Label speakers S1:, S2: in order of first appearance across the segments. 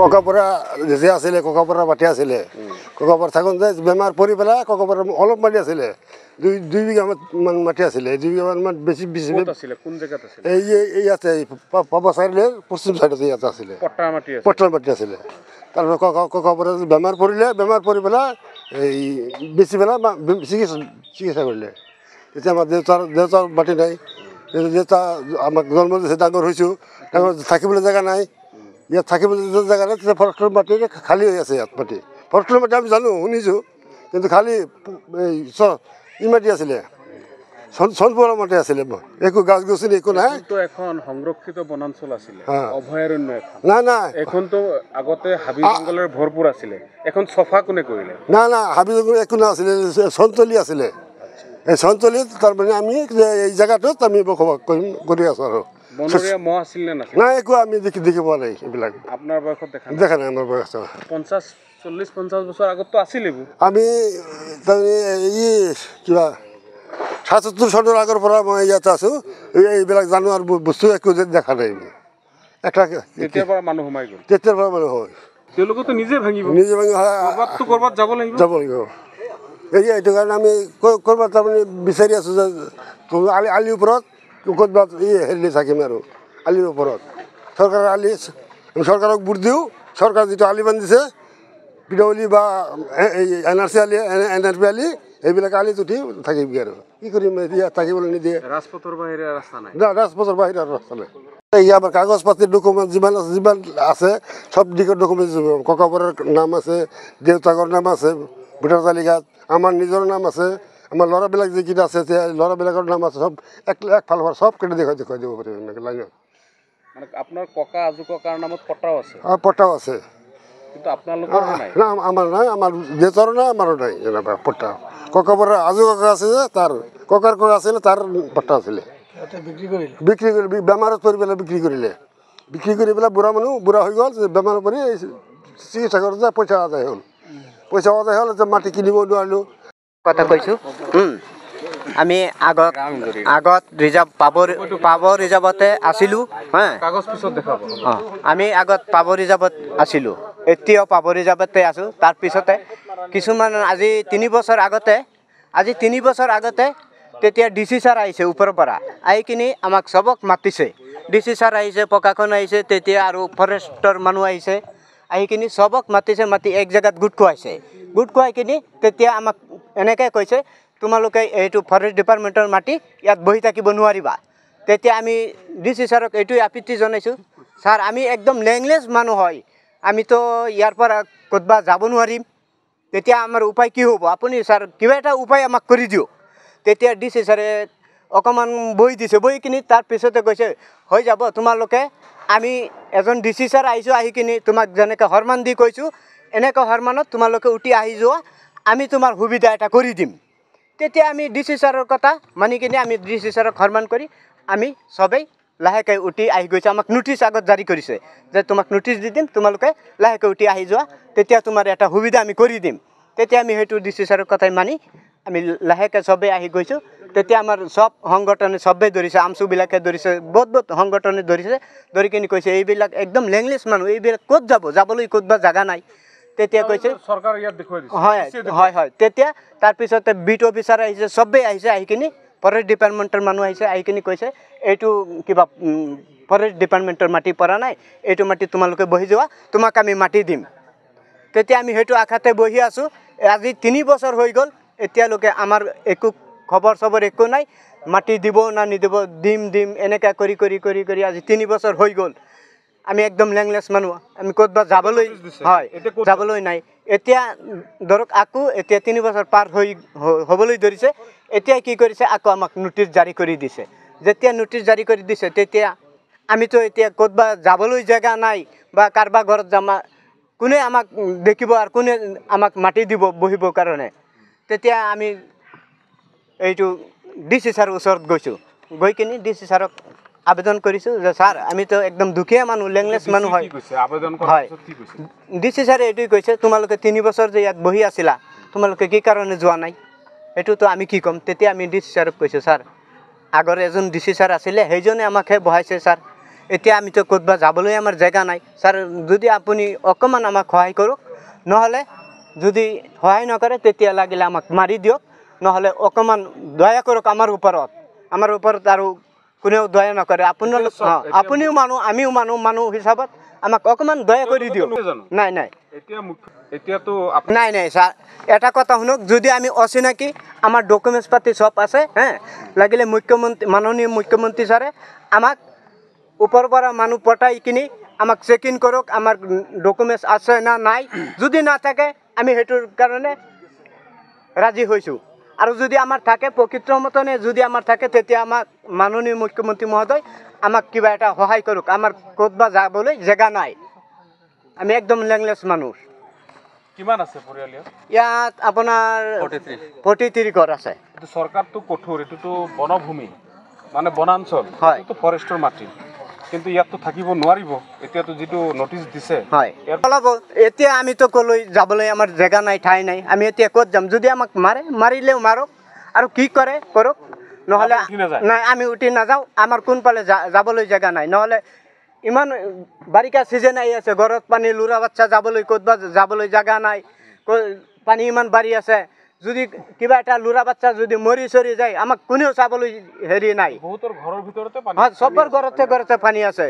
S1: ককাপৰা যে আছিলে ককাপৰা মাটি আছিলে ককাপৰা থাকোঁতে বেমাৰ পৰি পেলাই ককাপৰা অলপ মাটি আছিলে দুই বিঘামান মাটি আছিলে 2 বিঘামান বেছি বেছি এই ইয়াতে পাবা চাৰিআলিৰ পশ্চিম চাইডতে ইয়াতে আছিলে পট্টাৰ মাটি আছিলে তাৰপৰা ককাপৰা বেমাৰ পৰি পেলাই এই বেছি পেলাই চিকিৎসা কৰিলে তেতিয়া আমাৰ দেউতাৰ মাটি নাই দেউতা আমাক জন্ম দিছে ডাঙৰ হৈছোঁ ডাঙৰ থাকিবলৈ জেগা নাই ইয়াত থাকিবলৈ জেগা নাই তেতিয়া ফৰেষ্টৰ মাটি খালী হৈ আছে ইয়াত মাটি ফৰেষ্টৰ মাটি আমি জানো শুনিছোঁ কিন্তু খালী এই মাটি আছিলে চনপুৰৰ মাটি আছিলে একো গাছ গছনি একো নাই
S2: এখন সংৰক্ষিত বনাঞ্চল আছিলে অভয়াৰণ্য
S1: নাই
S2: এখনতো আগতে হাবি জংঘলৰ ভৰপূৰ আছিলে এখন চফা কোনে কৰিলে
S1: না হাবি জংঘল একো নাছিলে চনতলি আছিলে এই চনতলিত তাৰমানে আমি এই জেগাটোত আমি বসবাস কৰি আছোঁ আৰু
S2: বনৰীয়া মহ আছিল নে নাছিল
S1: নাই একো আমি দেখি পোৱা নাই এইবিলাক
S2: আপোনাৰ বয়সত
S1: দেখা নাই আমাৰ বয়স
S2: 40-50 বছৰ আগততো আছিল এইবোৰ
S1: আমি তাৰমানে এই কিবা 77 চনৰ আগৰ পৰা মই ইয়াতে আছোঁ এইবিলাক জানোৱাৰ বস্তু একো দেখা নাই
S2: তেতিয়াৰ পৰা মানুহ সোমাই গ'ল
S1: হয়
S2: তেওঁলোকেতো নিজে ভাঙি ক'ৰবাত যাব লাগিব
S1: এইটো কাৰণে আমি ক'ৰবাত তাৰমানে বিচাৰি আছোঁ যে আলিৰ ওপৰত ক'ৰবাত হেৰি থাকিম আৰু আলিৰ ওপৰত চৰকাৰক ভোট দিওঁ চৰকাৰ যিটো আলি বান্ধিছে পিডব্লিউ বা NRC আলি NRP আলি এইবিলাক আলিত উঠি থাকিবগৈ আৰু কি কৰিম এতিয়া থাকিবলৈ নিদিয়ে
S2: ৰাজপথৰ বাহিৰে ৰাস্তা নাই
S1: ৰাজপথৰ বাহিৰে ৰাস্তা নাই এই আমাৰ কাগজ পাতিৰ ডকুমেণ্ট যিমান আছে চব দিশৰ ডকুমেণ্ট ককাপৰাৰ নাম আছে দেউতাকৰ নাম আছে ভোটাৰ তালিকাত আমাৰ নিজৰ নাম আছে আমাৰ ল'ৰাবিলাক যিকেইটা আছে ল'ৰাবিলাকৰ নাম আছে চব একফালৰ পৰা চব কেইটা দেখুৱাই দিব পাৰিম এনেকৈ লাইনত
S2: মানে আপোনাৰ ককা আজু ককাৰ নামত পট্টাও আছে
S1: পট্টাও আছে
S2: কিন্তু আপোনালোকৰ নাই
S1: না আমাৰ নাই আমাৰ দেউতাৰো নাই আমাৰো নাই যেনিবা পট্টা ককাপৰা আজু ককা আছে যে তাৰ ককাৰ ককা আছিলে তাৰ পট্টা আছিলে বিক্ৰী কৰি বেমাৰত পৰি পেলাই বিক্ৰী কৰি পেলাই বুঢ়া হৈ গ'ল বেমাৰত পৰি চিকিৎসা কৰোঁতে পইচা আদায় হ'ল এতিয়া মাটি কিনিব নোৱাৰিলোঁ
S3: কথা কৈছোঁ আমি আগত ৰিজাৰ্ভ পাব ৰিজাৰ্ভতে আছিলোঁ আমি আগত পাব ৰিজাৰ্ভত আছিলোঁ এতিয়াও পাব ৰিজাৰ্ভতে আছোঁ তাৰপিছতে কিছুমান আজি 3 বছৰ আগতে তেতিয়া DC ছাৰ আহিছে ওপৰৰ পৰা আহি কিনি আমাক চবক মাতিছে DC ছাৰ আহিছে প্ৰশাসন আহিছে তেতিয়া আৰু ফৰেষ্টৰ মানুহ আহিছে আহি কিনি চবক মাতি এক জেগাত গোট খুৱাই কিনি তেতিয়া আমাক এনেকৈ কৈছে তোমালোকে এইটো ফৰেষ্ট ডিপাৰ্টমেণ্টৰ মাটি ইয়াত বহি থাকিব নোৱাৰিবা তেতিয়া আমি DC ছাৰক এইটোৱে আপত্তি জনাইছোঁ ছাৰ আমি একদম লেংলেছ মানুহ হয় আমিতো ইয়াৰ পৰা ক'তবা যাব নোৱাৰিম তেতিয়া আমাৰ উপায় কি হ'ব আপুনি ছাৰ কিবা এটা উপায় আমাক কৰি দিয়ক তেতিয়া DC ছাৰে অকণমান বহি দিছে বহি কিনি তাৰপিছতে কৈছে হৈ যাব তোমালোকে আমি এজন DC ছাৰ আহিছোঁ আহি কিনি তোমাক যেনেকৈ সন্মান দি কৈছোঁ এনেকৈ সন্মানত তোমালোকে উঠি আহি যোৱা আমি তোমাৰ সুবিধা এটা কৰি দিম তেতিয়া আমি DC ছাৰৰ কথা মানি কিনি আমি DC ছাৰক সন্মান কৰি আমি সবেই লাহেকৈ উঠি আহি গৈছে আমাক নোটিছ আগত জাৰি কৰিছে যে তোমাক নোটিছ দি দিম তোমালোকে লাহেকৈ উঠি আহি যোৱা তেতিয়া তোমাৰ এটা সুবিধা আমি কৰি দিম তেতিয়া আমি সেইটো DC ছাৰৰ কথাই মানি আমি লাহেকৈ সবেই আহি গৈছোঁ তেতিয়া আমাৰ সব সংগঠনে সবেই ধৰিছে আমচুবিলাকে ধৰিছে বহুত সংগঠনে ধৰি কিনি কৈছে এইবিলাক একদম লেংলেছ মানুহ এইবিলাক ক'ত যাবলৈ ক'তবা জাগা নাই তেতিয়া কৈছে
S2: চৰকাৰ ইয়াত দেখুৱাই দিছে
S3: হয় তেতিয়া তাৰপিছতে বিট অফিচাৰ আহিছে সবেই আহিছে আহি কিনি ফৰেষ্ট ডিপাৰ্টমেণ্টৰ মানুহ আহিছে আহি কিনি কৈছে এইটো কিবা ফৰেষ্ট ডিপাৰ্টমেণ্টৰ মাটি পৰা নাই এইটো মাটি তোমালোকে বহি যোৱা তোমাক আমি মাটি দিম তেতিয়া আমি সেইটো আশাতে বহি আছোঁ আজি 3 বছৰ হৈ গ'ল এতিয়ালৈকে আমাৰ একো খবৰ একো নাই মাটি দিব না নিদিব দিম এনেকৈ কৰি আজি 3 বছৰ হৈ গ'ল আমি একদম লেংলেছ মানুহ আমি ক'তবা যাবলৈ নাই এতিয়া ধৰক আকৌ এতিয়া 3 বছৰ পাৰ হ'বলৈ ধৰিছে এতিয়া কি কৰিছে আকৌ আমাক নোটিছ জাৰি কৰি দিছে যেতিয়া নোটিছ জাৰি কৰি দিছে তেতিয়া আমিতো এতিয়া ক'তবা যাবলৈ জেগা নাই বা কাৰোবাৰ ঘৰত কোনে আমাক দেখিব আৰু কোনে আমাক মাটি দিব বহিবৰ কাৰণে তেতিয়া আমি এইটো DC ছাৰৰ ওচৰত গৈছোঁ গৈ কিনি DC ছাৰক আবেদন কৰিছোঁ যে ছাৰ আমিতো একদম দুখীয়া মানুহ লেংলেছ মানুহ হয় DC ছাৰে এইটোৱে কৈছে তোমালোকে 3 বছৰ যে ইয়াত বহি আছিলা তোমালোকে কি কাৰণে যোৱা নাই এইটোতো আমি কি ক'ম তেতিয়া আমি DC ছাৰক কৈছোঁ ছাৰ আগৰ এজন DC ছাৰ আছিলে সেইজনে আমাকহে বহাইছে ছাৰ এতিয়া আমিতো ক'তবা যাবলৈ আমাৰ জেগা নাই ছাৰ যদি আপুনি অকণমান আমাক সহায় কৰক নহ'লে যদি সহায় নকৰে তেতিয়া লাগিলে আমাক মাৰি দিয়ক নহ'লে অকণমান দয়া কৰক আমাৰ ওপৰত আৰু কোনেও দয়া নকৰে আপোনালোক আপুনিও মানুহ আমিও মানুহ হিচাপত আমাক অকণমান দয়া কৰি দিয়ক নাই
S2: এতিয়াতো
S3: নাই ছাৰ এটা কথা শুনক যদি আমি অচিনাকি আমাৰ ডকুমেণ্টছ পাতি চব আছে লাগিলে মাননীয় মুখ্যমন্ত্ৰী ছাৰে আমাক ওপৰৰ পৰা মানুহ পঠাই কিনি আমাক চেক ইন কৰক আমাৰ ডকুমেণ্টছ আছে না নাই যদি নাথাকে আমি সেইটোৰ কাৰণে ৰাজি হৈছোঁ আৰু যদি আমাৰ থাকে প্ৰকৃত মতনে যদি আমাৰ থাকে তেতিয়া আমাক মাননীয় মুখ্যমন্ত্ৰী মহোদয় আমাক কিবা এটা সহায় কৰক আমাৰ ক'তবা যাবলৈ জেগা নাই আমি একদম লেংলেছ মানুহ
S2: কিমান আছে পৰিয়াল
S3: ইয়াত আপোনাৰ 43 ঘৰ আছে
S2: চৰকাৰটো কঠোৰ এইটোতো বনভূমি মানে বনাঞ্চল
S3: হয়
S2: এইটো ফৰেষ্টৰ মাটি কিন্তু ইয়াততো থাকিব নোৱাৰিব এতিয়াতো যিটো নটিচ দিছে
S3: হয় অলপ এতিয়া আমিতো ক'লৈ যাবলৈ আমাৰ জেগা নাই ঠাই নাই আমি এতিয়া ক'ত যাম যদি আমাক মাৰিলেও মাৰক আৰু কি কৰে কৰক নহ'লে নাই আমি উঠি নাযাওঁ আমাৰ কোনফালে যাবলৈ জেগা নাই নহ'লে ইমান বাৰিষা চিজন আহি আছে ঘৰত পানী ল'ৰা বাচ্চা যাবলৈ ক'তবা যাবলৈ জেগা নাই পানী ইমান বাঢ়ি আছে যদি কিবা এটা ল'ৰা বাচ্চা যদি মৰি চৰি যায় আমাক কোনেও চাবলৈ হেৰি নাই
S2: বহুতৰ ঘৰৰ ভিতৰতে পানী
S3: হয় চবৰ ঘৰতে পানী আছে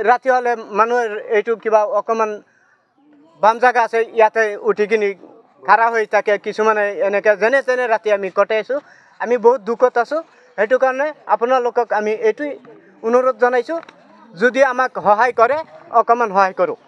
S3: ৰাতি হ'লে মানুহৰ এইটো কিবা অকণমান বাম জাগা আছে ইয়াতে উঠি কিনি খাৰা হৈ থাকে কিছুমানে এনেকৈ যেনে তেনে ৰাতি আমি কটাইছোঁ আমি বহুত দুখত আছোঁ সেইটো কাৰণে আপোনালোকক আমি এইটোৱেই অনুৰোধ জনাইছোঁ যদি আমাক সহায় কৰে অকণমান সহায় কৰোঁ